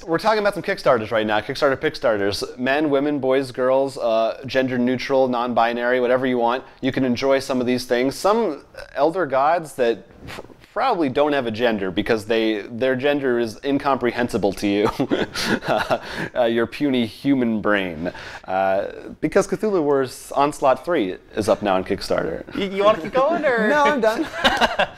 We're talking about some Kickstarters right now. Kickstarter Pickstarters. Men, women, boys, girls, gender neutral, non-binary, whatever you want. You can enjoy some of these things. Some elder gods that probably don't have a gender because their gender is incomprehensible to you, your puny human brain. Because Cthulhu Wars Onslaught 3 is up now on Kickstarter. You want to keep going, or? No, I'm done.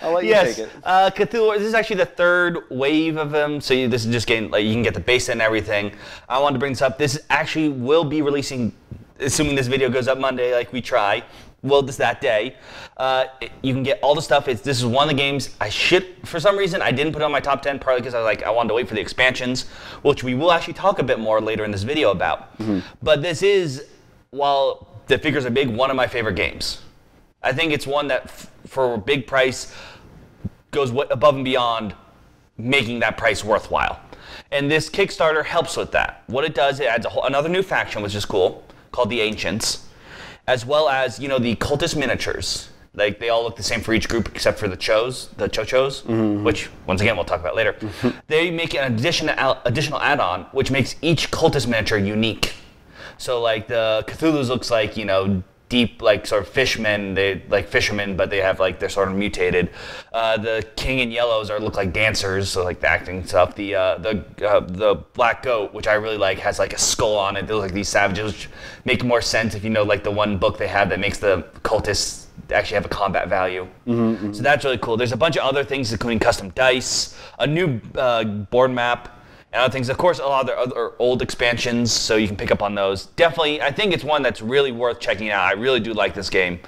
I'll let you take it. Cthulhu Wars, this is actually the third wave of them, so this is just getting, like, you can get the base and everything. I wanted to bring this up. This actually will be releasing, assuming this video goes up Monday, like we try. Well, this that day. You can get all the stuff. This is one of the games for some reason, I didn't put it on my top 10, partly because I wanted to wait for the expansions, which we will actually talk a bit more later in this video about. Mm-hmm. But this is, while the figures are big, one of my favorite games. I think it's one that, for a big price, goes above and beyond making that price worthwhile. And this Kickstarter helps with that. What it does, it adds another new faction, which is cool, called the Ancients. As well as, the cultist miniatures. Like, they all look the same for each group except for the chochos, mm-hmm. which, once again, we'll talk about later. Mm-hmm. They make an additional add-on, which makes each cultist miniature unique. So, like, the Cthulhu's looks like, deep, like, sort of fishmen. They like fishermen, but they have, like, they're sort of mutated. The King in Yellows look like dancers, so, like, the acting stuff. The Black Goat, which I really like, has, like, a skull on it. They look like these savages, which make more sense if you know, like, the one book they have that makes the cultists actually have a combat value. Mm-hmm, mm-hmm. So that's really cool. There's a bunch of other things, including custom dice, a new board map, and other things. Of course, a lot of their other old expansions, so you can pick up on those. Definitely, I think it's one that's really worth checking out. I really do like this game.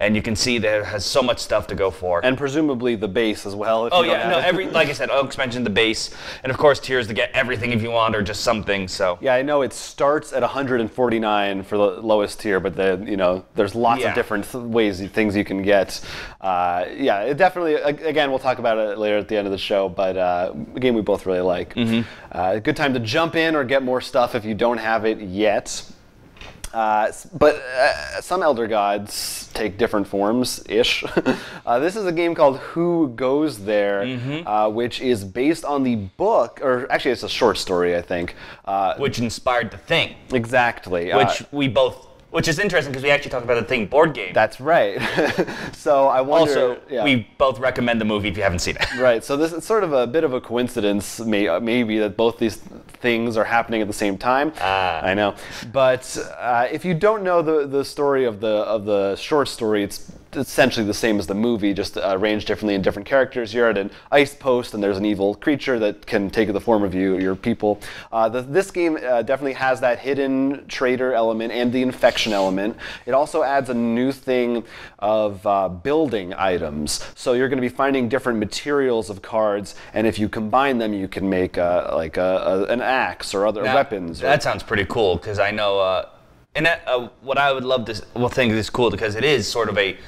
And you can see that it has so much stuff to go for. And presumably the base as well. Like I said, expansion, the base. And of course, tiers to get everything if you want, or just something, so. Yeah, I know it starts at $149 for the lowest tier, but there's lots of different things you can get. It definitely, again, we'll talk about it later at the end of the show, but a game we both really like. Mm-hmm. Good time to jump in or get more stuff if you don't have it yet. But some elder gods take different forms-ish. This is a game called Who Goes There, mm-hmm. Which is based on the book, or actually it's a short story, I think. Which inspired The Thing. Exactly. Which is interesting because we actually talked about The Thing board game. That's right. So I wonder... Also, we both recommend the movie if you haven't seen it. Right, so this is sort of a bit of a coincidence, maybe, that both these things are happening at the same time. I know. But if you don't know the story of the short story, it's essentially the same as the movie, just arranged differently in different characters. You're at an ice post, and there's an evil creature that can take the form of your people. This game definitely has that hidden traitor element and the infection element. It also adds a new thing of building items. So you're going to be finding different materials of cards, and if you combine them, you can make an axe or other weapons. That sounds pretty cool, because I know... what I would love to think is cool, because it is sort of a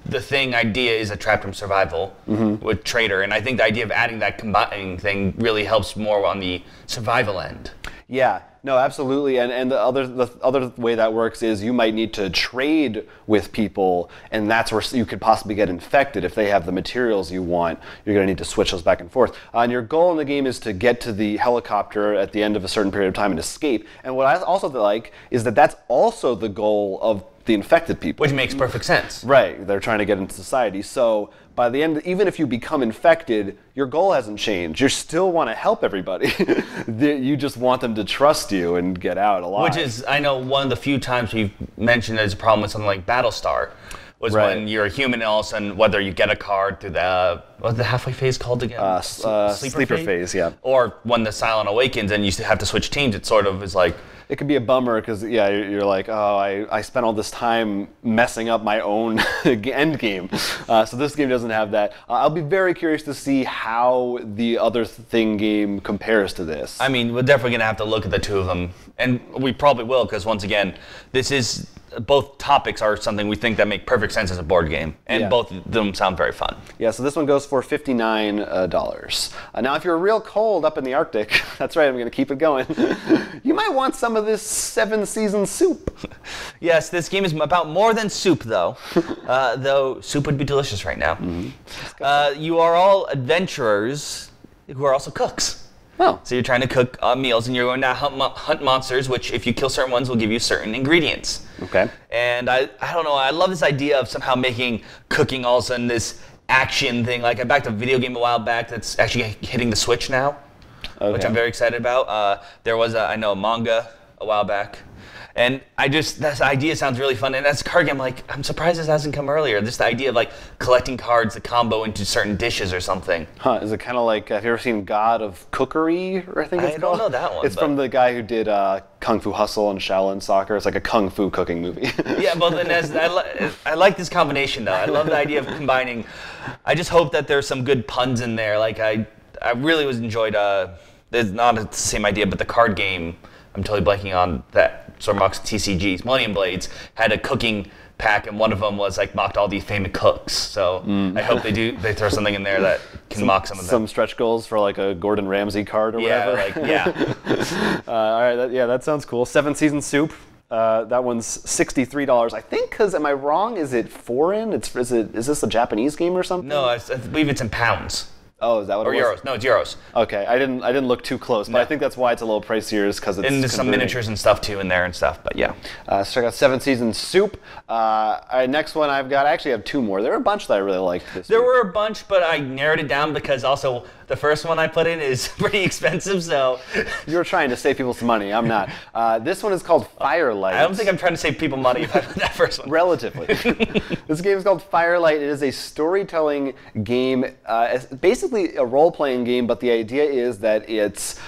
the Thing idea is a trapped from survival mm-hmm. with traitor, and I think the idea of adding that combining thing really helps more on the survival end. Yeah, no, absolutely, and the other way that works is you might need to trade with people, and that's where you could possibly get infected if they have the materials you want. You're going to need to switch those back and forth. And your goal in the game is to get to the helicopter at the end of a certain period of time and escape. And what I also like is that that's also the goal of the infected people. Which makes perfect sense. Right, they're trying to get into society. So by the end, even if you become infected, your goal hasn't changed. You still want to help everybody. You just want them to trust you and get out alive. Which is, I know, one of the few times we've mentioned as a problem with something like Battlestar was when you're a human, and all of a sudden, whether you get a card through what's the halfway phase called again? Sleeper phase, yeah. Or when the Cylon awakens and you have to switch teams, it sort of is like... It can be a bummer because, you're like, oh, I spent all this time messing up my own end game. So this game doesn't have that. I'll be very curious to see how the other Thing game compares to this. I mean, we're definitely going to have to look at the two of them. And we probably will, because once again, both topics are something we think that make perfect sense as a board game. And both of them sound very fun. Yeah, so this one goes for $59. Now, if you're real cold up in the Arctic, that's right, I'm going to keep it going, you might want some of this 7-season soup. Yes, this game is about more than soup, though. Though soup would be delicious right now. Mm-hmm. You are all adventurers who are also cooks. Oh. So you're trying to cook meals, and you're going to hunt monsters, which if you kill certain ones will give you certain ingredients. Okay. And I don't know, I love this idea of somehow making cooking all of a sudden this action thing. Like I backed a video game a while back that's actually hitting the Switch now, which I'm very excited about. There was a manga a while back. And this idea sounds really fun. And as a card game, I'm surprised this hasn't come earlier. Just the idea of collecting cards that combo into certain dishes or something. Huh, is it kind of like, have you ever seen God of Cookery, or I think it's called? I don't know that one. It's from the guy who did Kung Fu Hustle and Shaolin Soccer. It's like a kung fu cooking movie. Yeah, well then I like this combination though. I love the idea of combining. I just hope that there's some good puns in there. I really enjoyed, there's not the same idea, but the card game, I'm totally blanking on that. Sormox TCGs, Millennium Blades, had a cooking pack, and one of them was mocked all these famous cooks. So I hope they throw something in there that can mock some of them. Some stretch goals for a Gordon Ramsay card or whatever. Yeah. All right, that sounds cool. 7-season soup. That one's $63. I think, because am I wrong? Is it foreign? Is this a Japanese game or something? No, I believe it's in pounds. Oh, is that what it was? Or euros. No, it's euros. Okay, I didn't look too close, but I think that's why it's a little pricier, is because it's and there's some miniatures and stuff too in there and stuff. But yeah. So check out 7-season soup. Next one I actually have two more. There were a bunch that I really liked this week. There were a bunch, but I narrowed it down because also the first one I put in is pretty expensive. So you're trying to save people some money. I'm not. This one is called Firelight. I don't think I'm trying to save people money if I put that first one. Relatively. This game is called Firelight. It is a storytelling game. It's basically a role-playing game, but the idea is that it's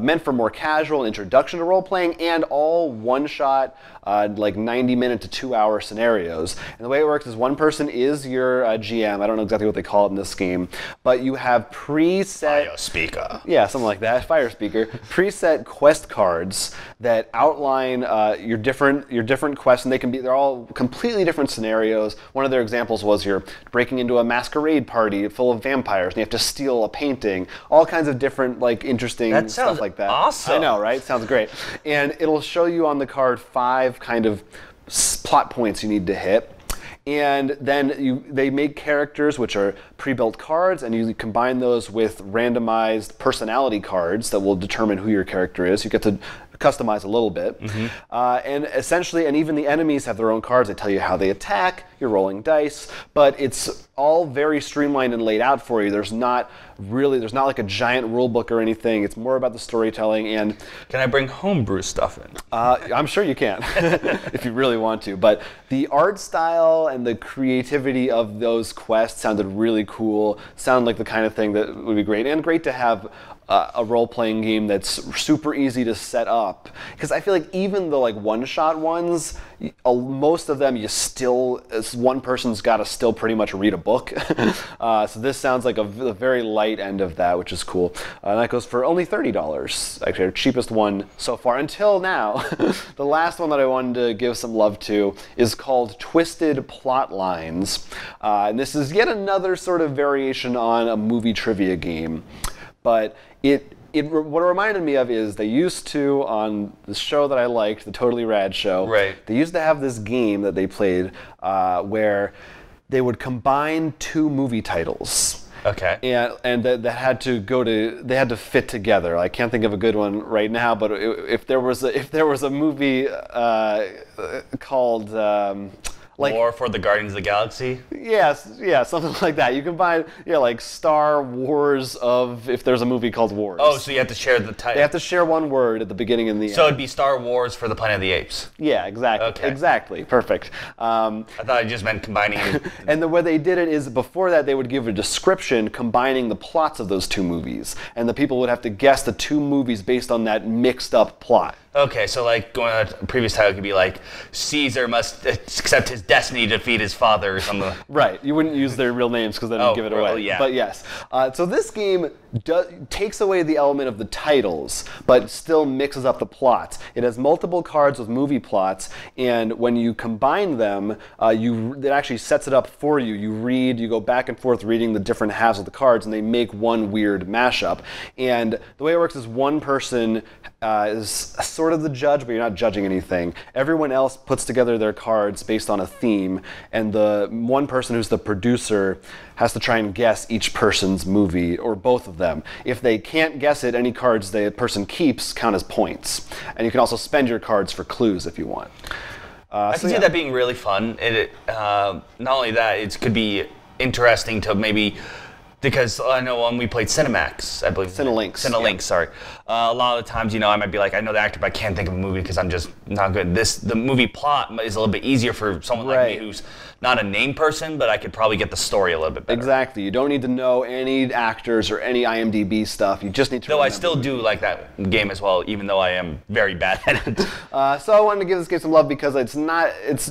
meant for more casual introduction to role-playing and all one-shot, 90-minute to 2-hour scenarios. And the way it works is one person is your GM. I don't know exactly what they call it in this game, but you have preset... Fire speaker. Yeah, something like that. Fire speaker. Preset quest cards that outline your different quests, and they're all completely different scenarios. One of their examples was you're breaking into a masquerade party full of vampires, and you have to steal a painting. All kinds of different, interesting stuff like that. Awesome. I know, right? Sounds great. And it'll show you on the card 5 kind of plot points you need to hit. And then they make characters which are pre-built cards, and you combine those with randomized personality cards that will determine who your character is. You get to customize a little bit. And essentially, and even the enemies have their own cards. They tell you how they attack, you're rolling dice, but it's all very streamlined and laid out for you. There's not like a giant rule book or anything. It's more about the storytelling. And can I bring homebrew stuff in? I'm sure you can, if you really want to. But the art style and the creativity of those quests sounded really cool. Sounded like the kind of thing that would be great. And great to have a role-playing game that's super easy to set up. Because I feel like even the one-shot ones, most of them one person's got to still pretty much read a book. So this sounds like a very light end of that, which is cool. And that goes for only $30. Actually, our cheapest one so far until now. The last one that I wanted to give some love to is called Twisted Plot Lines. And this is yet another sort of variation on a movie trivia game. But what it reminded me of is they used to, on the show that I liked, the Totally Rad show, right. They used to have this game that they played where they would combine 2 movie titles. Okay. And that had to fit together. I can't think of a good one right now, but if there was a movie called War for the Guardians of the Galaxy? Yes, yeah, something like that. You combine, Star Wars if there's a movie called Wars. Oh, so you have to share the title. They have to share one word at the beginning and the end. So it'd be Star Wars for the Planet of the Apes. Yeah, exactly. Okay. Exactly. Perfect. I thought I just meant combining. And the way they did it is before that they would give a description combining the plots of those 2 movies. And the people would have to guess the 2 movies based on that mixed up plot. Okay, so going on a previous title could be Caesar must accept his destiny to defeat his father or something. Right, you wouldn't use their real names because then you'd give it away. Yeah. But yes, so this game takes away the element of the titles, but still mixes up the plots. It has multiple cards with movie plots, and when you combine them, it actually sets it up for you. You go back and forth reading the different halves of the cards, and they make one weird mashup. And the way it works is one person is sort of the judge, but you're not judging anything. Everyone else puts together their cards based on a theme, and the one person who's the producer has to try and guess each person's movie, or both of them. If they can't guess it, any cards the person keeps count as points. And you can also spend your cards for clues if you want. I can see that being really fun. Not only that, it could be interesting to maybe, because I know when we played Cinemax, I believe. Cinelinx, sorry. A lot of the times, I might be like, I know the actor, but I can't think of a movie because I'm just not good. The movie plot is a little bit easier for someone like me who's not a name person, but I could probably get the story a little bit better. Exactly. You don't need to know any actors or any IMDb stuff. You just need to Though I still do like that game as well, even though I am very bad at it. So I wanted to give this game some love because it's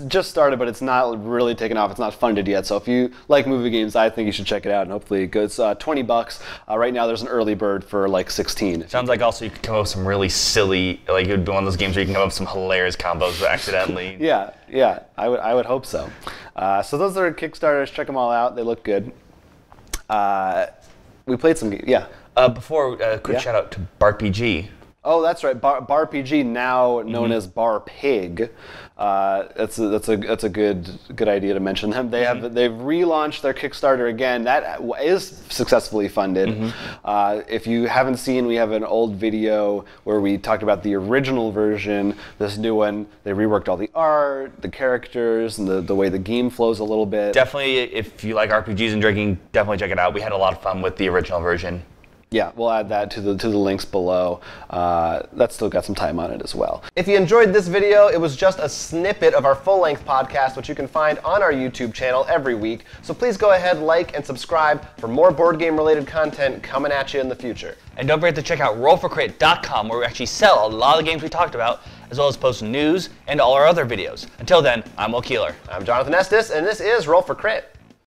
just started, but it's not really taken off. It's not funded yet. So if you like movie games, I think you should check it out, and hopefully it goes $20. Right now there's an early bird for like 16. Sounds like also you could come up with some really silly, like it would be one of those games where you can come up with some hilarious combos accidentally. Yeah, I would hope so. So those are Kickstarters. Check them all out. They look good. We played some games. Yeah. Before, quick shout out to BarPG. Oh, that's right. BarPG, now known as Bar Pig. That's a good idea to mention them. They've relaunched their Kickstarter again. That is successfully funded. If you haven't seen, we have an old video where we talked about the original version. This new one, they reworked all the art, the characters, and the way the game flows a little bit. Definitely, if you like RPGs and drinking, definitely check it out. We had a lot of fun with the original version. Yeah, we'll add that to the links below. That's still got some time on it as well. If you enjoyed this video, it was just a snippet of our full-length podcast, which you can find on our YouTube channel every week. So please go ahead, like, and subscribe for more board game-related content coming at you in the future. And don't forget to check out rollforcrit.com, where we actually sell a lot of the games we talked about, as well as post news and all our other videos. Until then, I'm Will Keeler. I'm Jonathan Estes, and this is Roll for Crit.